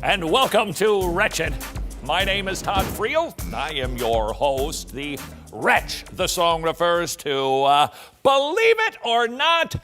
And welcome to Wretched. My name is Todd Friel. I am your host. The wretch the song refers to. Believe it or not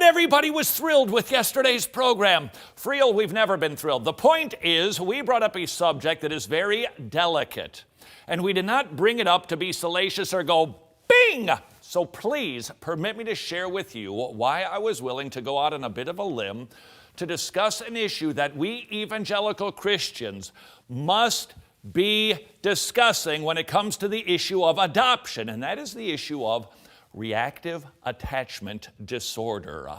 everybody was thrilled with yesterday's program. Friel, we've never been thrilled. The point is, we brought up a subject that is very delicate, and we did not bring it up to be salacious or go bing. So please permit me to share with you why I was willing to go out on a bit of a limb to discuss an issue that we evangelical Christians must be discussing when it comes to the issue of adoption, and that is the issue of reactive attachment disorder.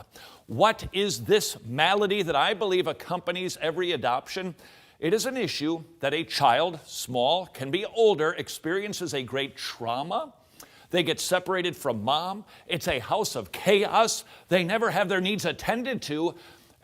What is this malady that I believe accompanies every adoption? It is an issue that a child, small, can be older, experiences a great trauma. They get separated from mom. It's a house of chaos. They never have their needs attended to.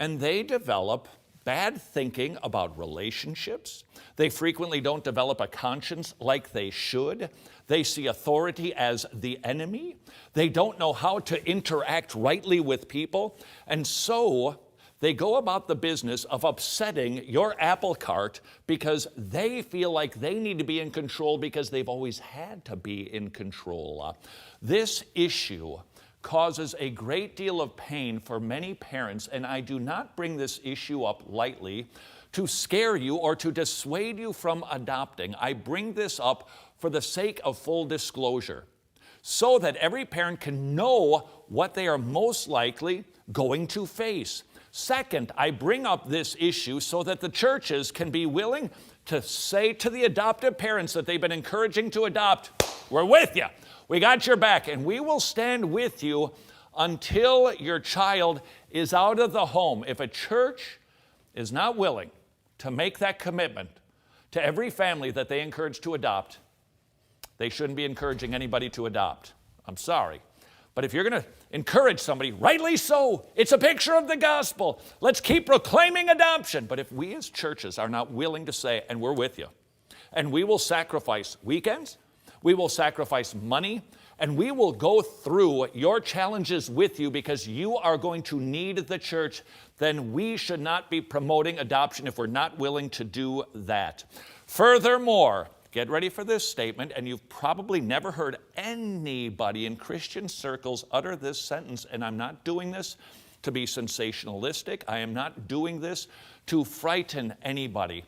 And they develop bad thinking about relationships. They frequently don't develop a conscience like they should. They see authority as the enemy. They don't know how to interact rightly with people. And so they go about the business of upsetting your apple cart because they feel like they need to be in control because they've always had to be in control. This issue causes a great deal of pain for many parents, and I do not bring this issue up lightly to scare you or to dissuade you from adopting. I bring this up for the sake of full disclosure, so that every parent can know what they are most likely going to face. Second, I bring up this issue so that the churches can be willing to say to the adoptive parents that they've been encouraging to adopt, we're with you. We got your back, and we will stand with you until your child is out of the home. If a church is not willing to make that commitment to every family that they encourage to adopt, they shouldn't be encouraging anybody to adopt. I'm sorry. But if you're going to encourage somebody, rightly so, it's a picture of the gospel. Let's keep proclaiming adoption. But if we as churches are not willing to say, and we're with you, and we will sacrifice weekends, we will sacrifice money, and we will go through your challenges with you because you are going to need the church, then we should not be promoting adoption if we're not willing to do that. Furthermore, get ready for this statement, and you've probably never heard anybody in Christian circles utter this sentence, and I'm not doing this to be sensationalistic. I am not doing this to frighten anybody.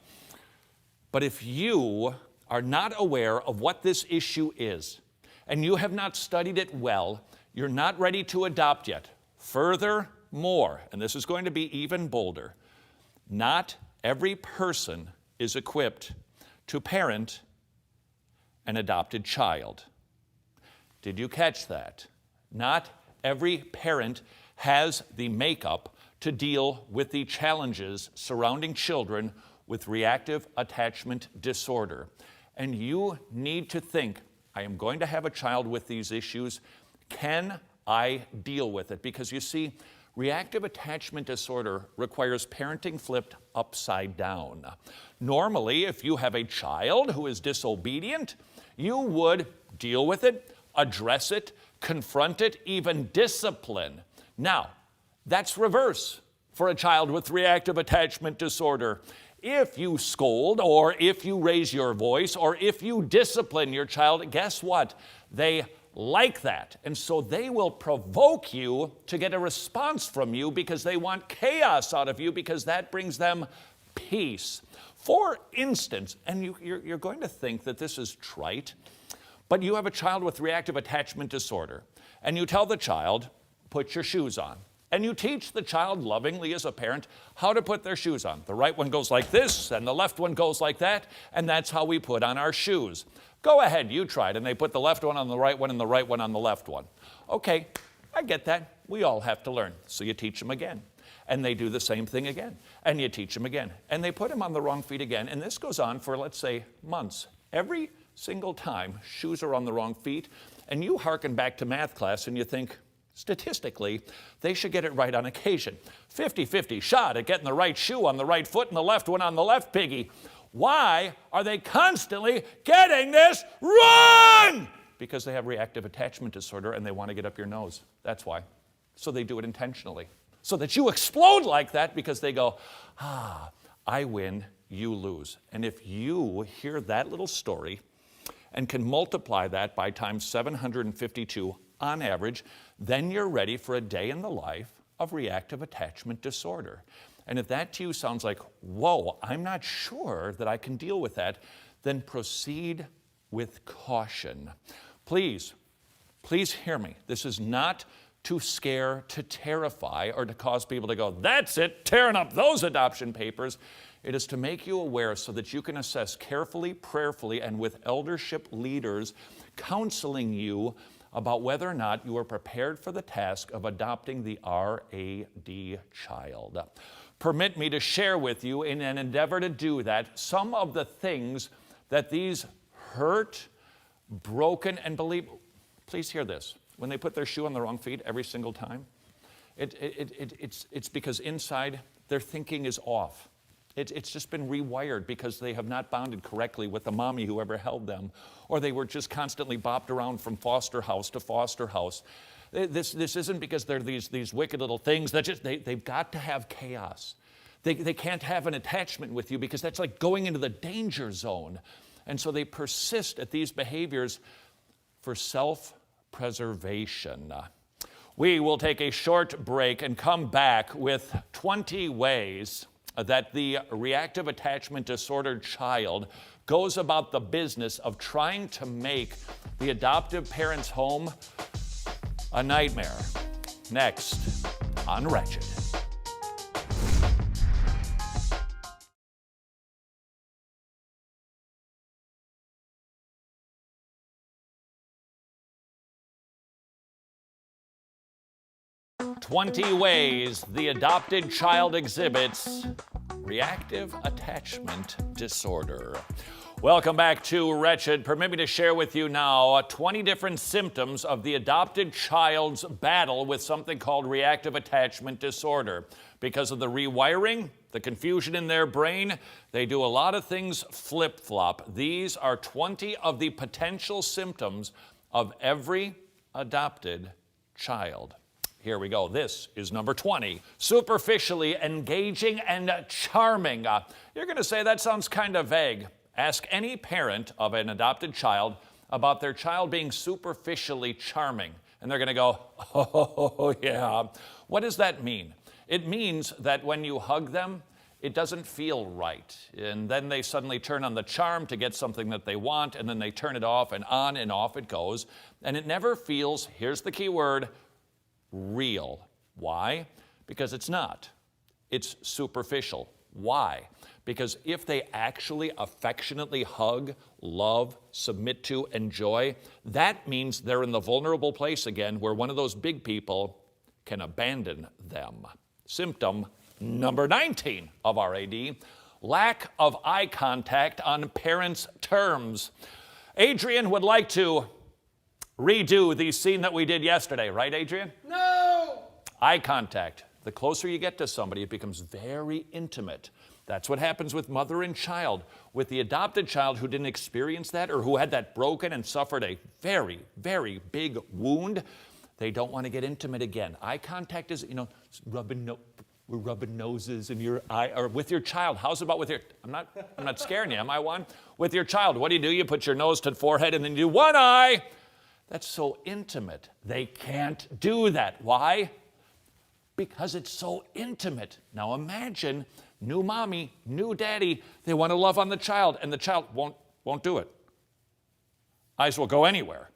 But if you are not aware of what this issue is, and you have not studied it well, you're not ready to adopt yet. Furthermore, and this is going to be even bolder, not every person is equipped to parent an adopted child. Did you catch that? Not every parent has the makeup to deal with the challenges surrounding children with reactive attachment disorder. And you need to think, I am going to have a child with these issues. Can I deal with it? Because you see, reactive attachment disorder requires parenting flipped upside down. Normally, if you have a child who is disobedient, you would deal with it, address it, confront it, even discipline. Now, that's reverse for a child with reactive attachment disorder. If you scold, or if you raise your voice, or if you discipline your child, guess what? They like that. And so they will provoke you to get a response from you because they want chaos out of you because that brings them peace. For instance, and you're going to think that this is trite, but you have a child with reactive attachment disorder, and you tell the child, put your shoes on. And you teach the child lovingly as a parent how to put their shoes on. The right one goes like this, and the left one goes like that, and that's how we put on our shoes. Go ahead, you try it. And they put the left one on the right one and the right one on the left one. Okay, I get that. We all have to learn. So you teach them again. And they do the same thing again. And you teach them again. And they put them on the wrong feet again. And this goes on for, let's say, months. Every single time shoes are on the wrong feet, and you hearken back to math class and you think, statistically, they should get it right on occasion. 50-50 shot at getting the right shoe on the right foot and the left one on the left piggy. Why are they constantly getting this wrong? Because they have reactive attachment disorder and they want to get up your nose. That's why. So they do it intentionally. So that you explode like that because they go, I win, you lose. And if you hear that little story and can multiply that by times 752 on average, then you're ready for a day in the life of reactive attachment disorder. And if that to you sounds like, whoa, I'm not sure that I can deal with that, then proceed with caution. Please hear me. This is not to scare, to terrify, or to cause people to go, that's it, tearing up those adoption papers. It is to make you aware so that you can assess carefully, prayerfully, and with eldership leaders counseling you about whether or not you are prepared for the task of adopting the RAD child. Permit me to share with you, in an endeavor to do that, some of the things that these hurt, broken, and please hear this, when they put their shoe on the wrong feet every single time, it's because inside their thinking is off. It's just been rewired because they have not bonded correctly with the mommy who ever held them, or they were just constantly bopped around from foster house to foster house. This isn't because they're these wicked little things. That just they've got to have chaos. They can't have an attachment with you because that's like going into the danger zone. And so they persist at these behaviors for self-preservation. We will take a short break and come back with 20 ways that the reactive attachment disorder child goes about the business of trying to make the adoptive parent's home a nightmare. Next on Wretched. "20 ways the adopted child exhibits reactive attachment disorder." Welcome back to Wretched. Permit me to share with you now 20 different symptoms of the adopted child's battle with something called reactive attachment disorder. Because of the rewiring, the confusion in their brain, they do a lot of things flip-flop. These are 20 of the potential symptoms of every adopted child. Here we go. This is number 20. Superficially engaging and charming. You're going to say that sounds kind of vague. Ask any parent of an adopted child about their child being superficially charming, and they're going to go, oh, yeah. What does that mean? It means that when you hug them, it doesn't feel right. And then they suddenly turn on the charm to get something that they want, and then they turn it off, and on and off it goes. And it never feels, here's the key word, real. Why? Because it's not. It's superficial. Why? Because if they actually affectionately hug, love, submit to, enjoy, that means they're in the vulnerable place again where one of those big people can abandon them. Symptom number 19 of RAD, lack of eye contact on parents' terms. Adrian would like to redo the scene that we did yesterday, right, Adrian? No! Eye contact. The closer you get to somebody, it becomes very intimate. That's what happens with mother and child. With the adopted child who didn't experience that or who had that broken and suffered a very, very big wound, they don't want to get intimate again. Eye contact is, we're rubbing noses in your eye, or with your child. How's about with your, I'm not scaring you, am I one? With your child, what do? You put your nose to the forehead and then you do one eye. That's so intimate. They can't do that. Why? Because it's so intimate. Now imagine new mommy, new daddy, they want to love on the child, and the child won't do it. Eyes will go anywhere.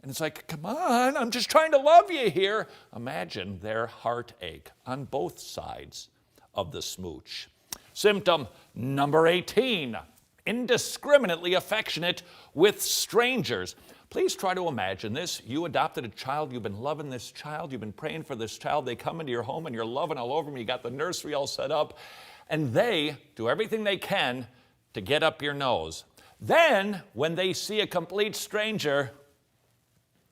And it's like, come on, I'm just trying to love you here. Imagine their heartache on both sides of the smooch. Symptom number 18, indiscriminately affectionate with strangers. Please try to imagine this. You adopted a child. You've been loving this child. You've been praying for this child. They come into your home and you're loving all over them. You got the nursery all set up. And they do everything they can to get up your nose. Then, when they see a complete stranger,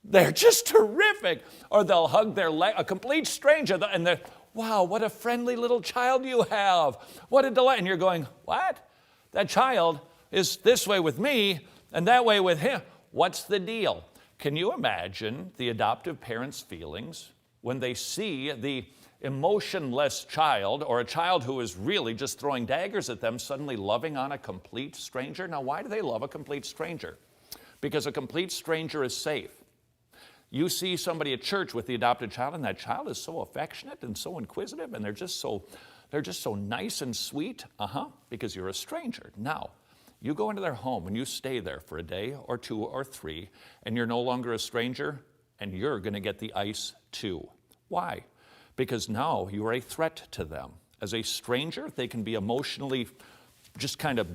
they're just terrific. Or they'll hug a complete stranger, and they're, wow, what a friendly little child you have. What a delight. And you're going, what? That child is this way with me and that way with him. What's the deal? Can you imagine the adoptive parents' feelings when they see the emotionless child, or a child who is really just throwing daggers at them, suddenly loving on a complete stranger. Now, why do they love a complete stranger? Because a complete stranger is safe. You see somebody at church with the adopted child, and that child is so affectionate and so inquisitive, and they're just so nice and sweet, because you're a stranger. Now, you go into their home and you stay there for a day or 2 or 3, and you're no longer a stranger, and you're going to get the ice too. Why? Because now you are a threat to them. As a stranger, they can be emotionally just kind of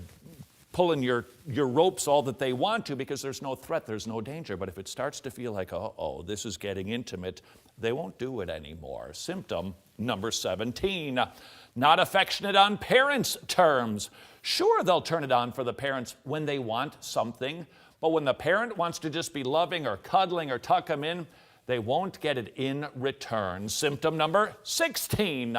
pulling your ropes all that they want to, because there's no threat, there's no danger. But if it starts to feel like, uh-oh, this is getting intimate, they won't do it anymore. Symptom number 17, not affectionate on parents' terms. Sure, they'll turn it on for the parents when they want something, but when the parent wants to just be loving or cuddling or tuck them in, they won't get it in return. Symptom number 16,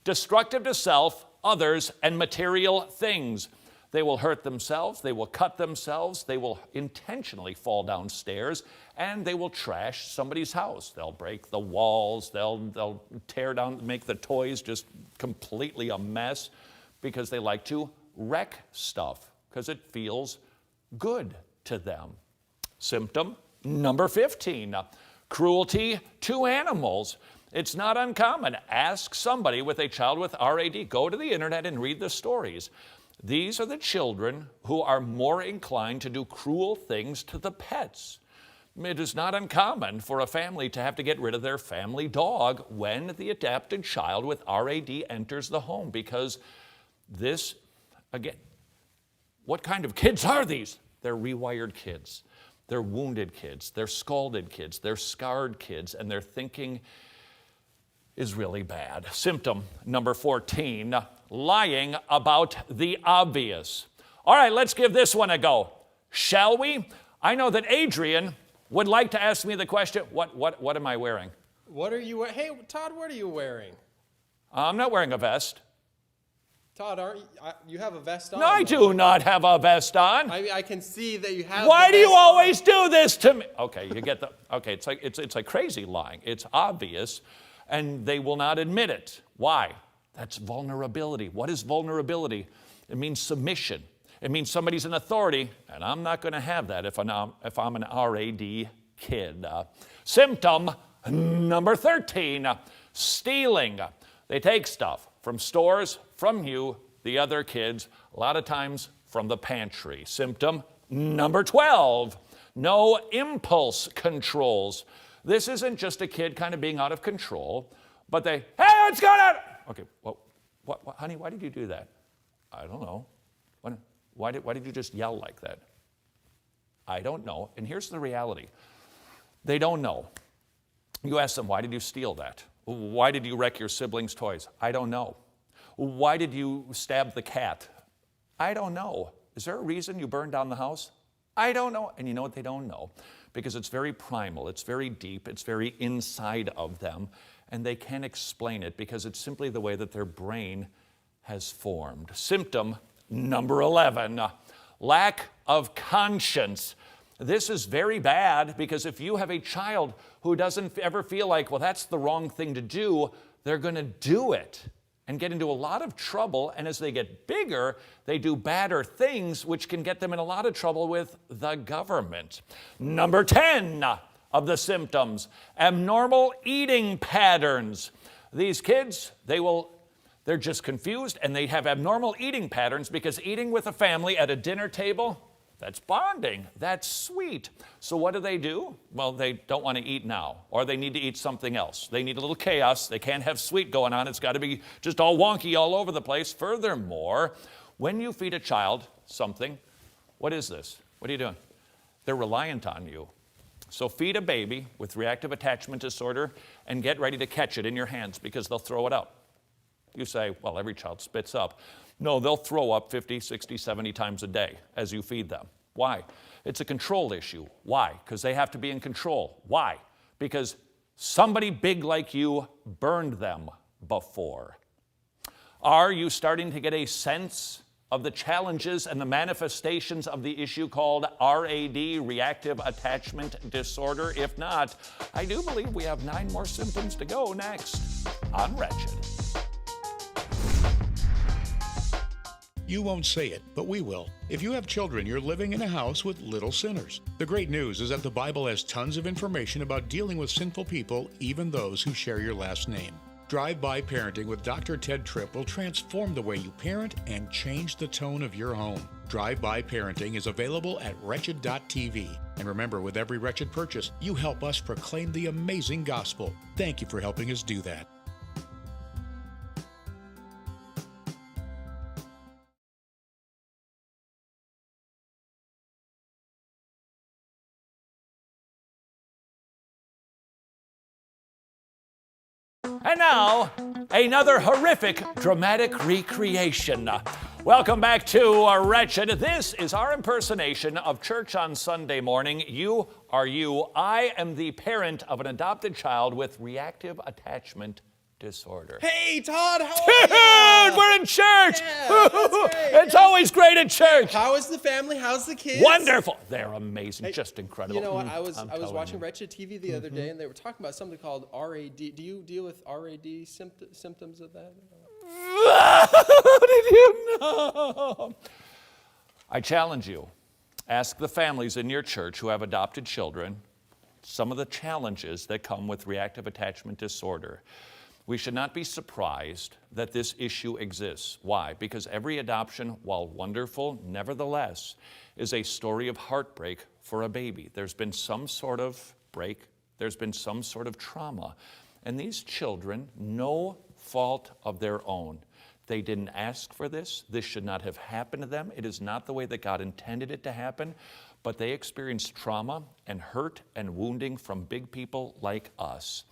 destructive to self, others, and material things. They will hurt themselves, they will cut themselves, they will intentionally fall down stairs, and they will trash somebody's house. They'll break the walls, they'll tear down, make the toys just completely a mess, because they like to wreck stuff, because it feels good to them. Symptom number 15, cruelty to animals. It's not uncommon. Ask somebody with a child with RAD. Go to the internet and read the stories. These are the children who are more inclined to do cruel things to the pets. It is not uncommon for a family to have to get rid of their family dog when the adopted child with RAD enters the home, because this, again, what kind of kids are these? They're rewired kids. They're wounded kids. They're scalded kids. They're scarred kids, and their thinking is really bad. Symptom number 14, lying about the obvious. All right, let's give this one a go, shall we? I know that Adrian would like to ask me the question, what am I wearing? What are you wearing? Hey, Todd, what are you wearing? I'm not wearing a vest. Todd, you have a vest on? No, I do not have a vest on. I can see that you have. Why do you always do this to me? Okay, you get the. Okay, it's like crazy lying. It's obvious, and they will not admit it. Why? That's vulnerability. What is vulnerability? It means submission. It means somebody's in authority, and I'm not going to have that if I'm an RAD kid. Symptom number 13, stealing. They take stuff from stores, from you, the other kids, a lot of times from the pantry. Symptom number 12, no impulse controls. This isn't just a kid kind of being out of control, but hey, what's going on? Okay, well, what, honey, why did you do that? I don't know. Why did you just yell like that? I don't know. And here's the reality. They don't know. You ask them, why did you steal that? Why did you wreck your siblings' toys? I don't know. Why did you stab the cat? I don't know. Is there a reason you burned down the house? I don't know. And you know what they don't know? Because it's very primal, it's very deep, it's very inside of them, and they can't explain it because it's simply the way that their brain has formed. Symptom number 11, lack of conscience. This is very bad, because if you have a child who doesn't ever feel like, well, that's the wrong thing to do, they're going to do it and get into a lot of trouble. And as they get bigger, they do badder things, which can get them in a lot of trouble with the government. Number 10 of the symptoms, abnormal eating patterns. These kids, they're just confused, and they have abnormal eating patterns because eating with a family at a dinner table, that's bonding. That's sweet. So what do? Well, they don't want to eat now, or they need to eat something else. They need a little chaos. They can't have sweet going on. It's got to be just all wonky all over the place. Furthermore, when you feed a child something, what is this? What are you doing? They're reliant on you. So feed a baby with reactive attachment disorder and get ready to catch it in your hands, because they'll throw it up. You say, well, every child spits up. No, they'll throw up 50, 60, 70 times a day as you feed them. Why? It's a control issue. Why? Because they have to be in control. Why? Because somebody big like you burned them before. Are you starting to get a sense of the challenges and the manifestations of the issue called RAD, Reactive Attachment Disorder? If not, I do believe we have 9 more symptoms to go next on Wretched. You won't say it, but we will. If you have children, you're living in a house with little sinners. The great news is that the Bible has tons of information about dealing with sinful people, even those who share your last name. Drive-by parenting with Dr. Ted Tripp will transform the way you parent and change the tone of your home. Drive-by parenting is available at wretched.tv. And remember, with every Wretched purchase, you help us proclaim the amazing gospel. Thank you for helping us do that. And now, another horrific dramatic recreation. Welcome back to Wretched. This is our impersonation of church on Sunday morning. You are you. I am the parent of an adopted child with reactive attachment disorder. Hey, Todd, how are you? Dude, we're in church. Yeah, that's great. It's always great at church. How is the family? How's the kids? Wonderful. They're amazing, just incredible. You know what? I was telling watching you. Wretched TV the other day, and they were talking about something called RAD. Do you deal with RAD symptoms of that? How did you know? I challenge you. Ask the families in your church who have adopted children some of the challenges that come with reactive attachment disorder. We should not be surprised that this issue exists. Why? Because every adoption, while wonderful, nevertheless, is a story of heartbreak for a baby. There's been some sort of break. There's been some sort of trauma. And these children, no fault of their own. They didn't ask for this. This should not have happened to them. It is not the way that God intended it to happen. But they experienced trauma and hurt and wounding from big people like us.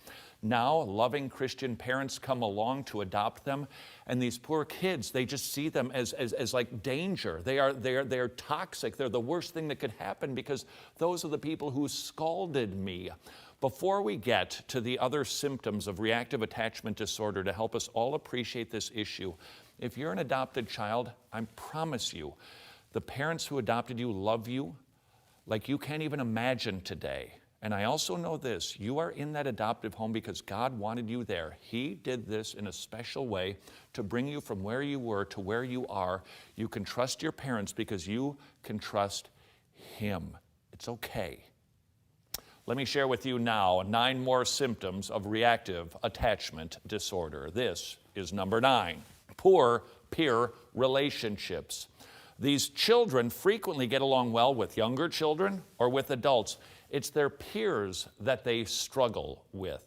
Now, loving Christian parents come along to adopt them, and these poor kids, they just see them as like danger. They are toxic. They're the worst thing that could happen because those are the people who scalded me. Before we get to the other symptoms of reactive attachment disorder to help us all appreciate this issue, if you're an adopted child, I promise you, the parents who adopted you love you like you can't even imagine today. And I also know this, you are in that adoptive home because God wanted you there. He did this in a special way to bring you from where you were to where you are. You can trust your parents because you can trust Him. It's okay. Let me share with you now 9 more symptoms of reactive attachment disorder. This is number 9, poor peer relationships. These children frequently get along well with younger children or with adults. It's their peers that they struggle with.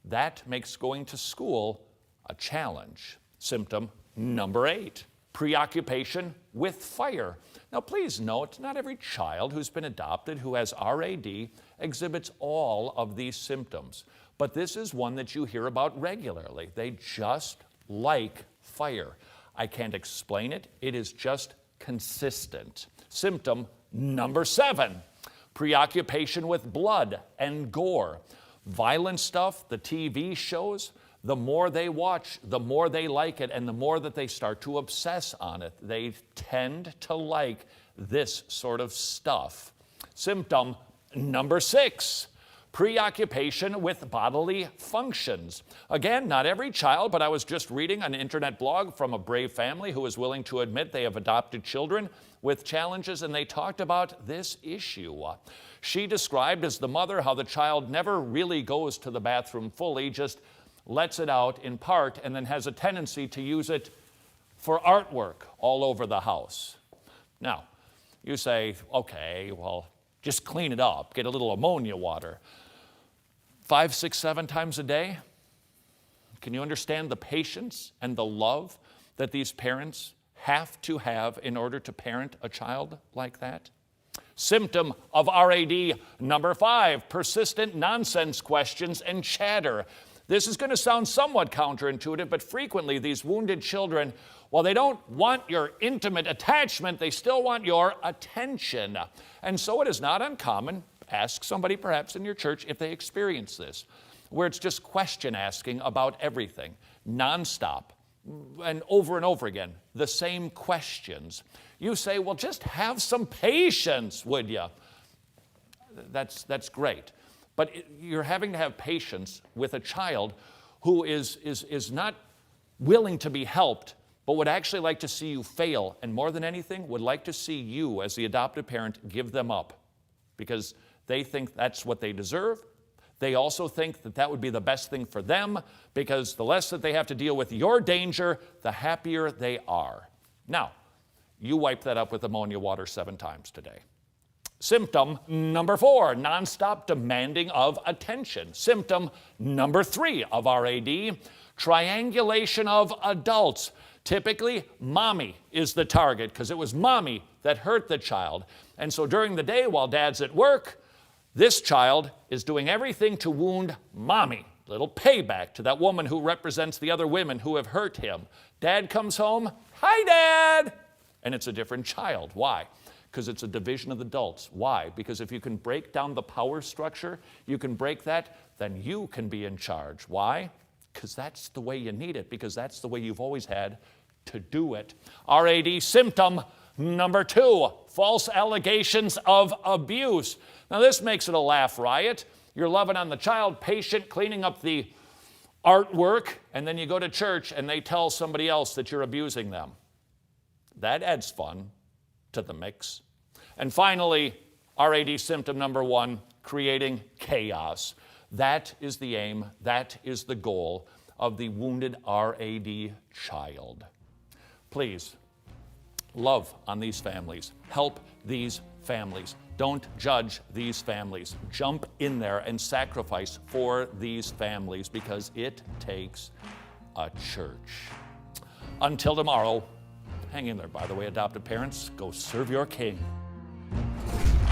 That makes going to school a challenge. Symptom number 8, preoccupation with fire. Now please note, not every child who's been adopted who has RAD exhibits all of these symptoms, but this is one that you hear about regularly. They just like fire. I can't explain it. It is just consistent. Symptom number 7, preoccupation with blood and gore. Violent stuff, the TV shows, the more they watch, the more they like it, and the more that they start to obsess on it. They tend to like this sort of stuff. Symptom number 6, preoccupation with bodily functions. Again, not every child, but I was just reading an internet blog from a brave family who is willing to admit they have adopted children with challenges, and they talked about this issue. She described as the mother how the child never really goes to the bathroom fully, just lets it out in part, and then has a tendency to use it for artwork all over the house. Now, you say, okay, well, just clean it up, get a little ammonia water. 5, 6, 7 times a day? Can you understand the patience and the love that these parents have to have in order to parent a child like that? Symptom of RAD number 5, persistent nonsense questions and chatter. This is going to sound somewhat counterintuitive, but frequently these wounded children, while they don't want your intimate attachment, they still want your attention. And so it is not uncommon, ask somebody perhaps in your church if they experience this, where it's just question asking about everything, nonstop, and over again, the same questions. You say, well, just have some patience, would you? That's great. But you're having to have patience with a child who is not willing to be helped, but would actually like to see you fail, and more than anything, would like to see you, as the adoptive parent, give them up, because they think that's what they deserve. They also think that that would be the best thing for them, because the less that they have to deal with your danger, the happier they are. Now, you wipe that up with ammonia water 7 times today. Symptom number 4, nonstop demanding of attention. Symptom number 3 of RAD, triangulation of adults. Typically, mommy is the target because it was mommy that hurt the child. And so during the day while dad's at work, this child is doing everything to wound mommy. Little payback to that woman who represents the other women who have hurt him. Dad comes home, hi, Dad! And it's a different child. Why? Because it's a division of adults. Why? Because if you can break down the power structure, you can break that, then you can be in charge. Why? Because that's the way you need it, because that's the way you've always had to do it. RAD symptom number 2, false allegations of abuse. Now this makes it a laugh riot. You're loving on the child, patient, cleaning up the artwork, and then you go to church and they tell somebody else that you're abusing them. That adds fun to the mix. And finally, RAD symptom number 1, creating chaos. That is the aim, that is the goal of the wounded RAD child. Please, love on these families. Help these families. Don't judge these families. Jump in there and sacrifice for these families, because it takes a church. Until tomorrow, hang in there, by the way, adoptive parents. Go serve your king.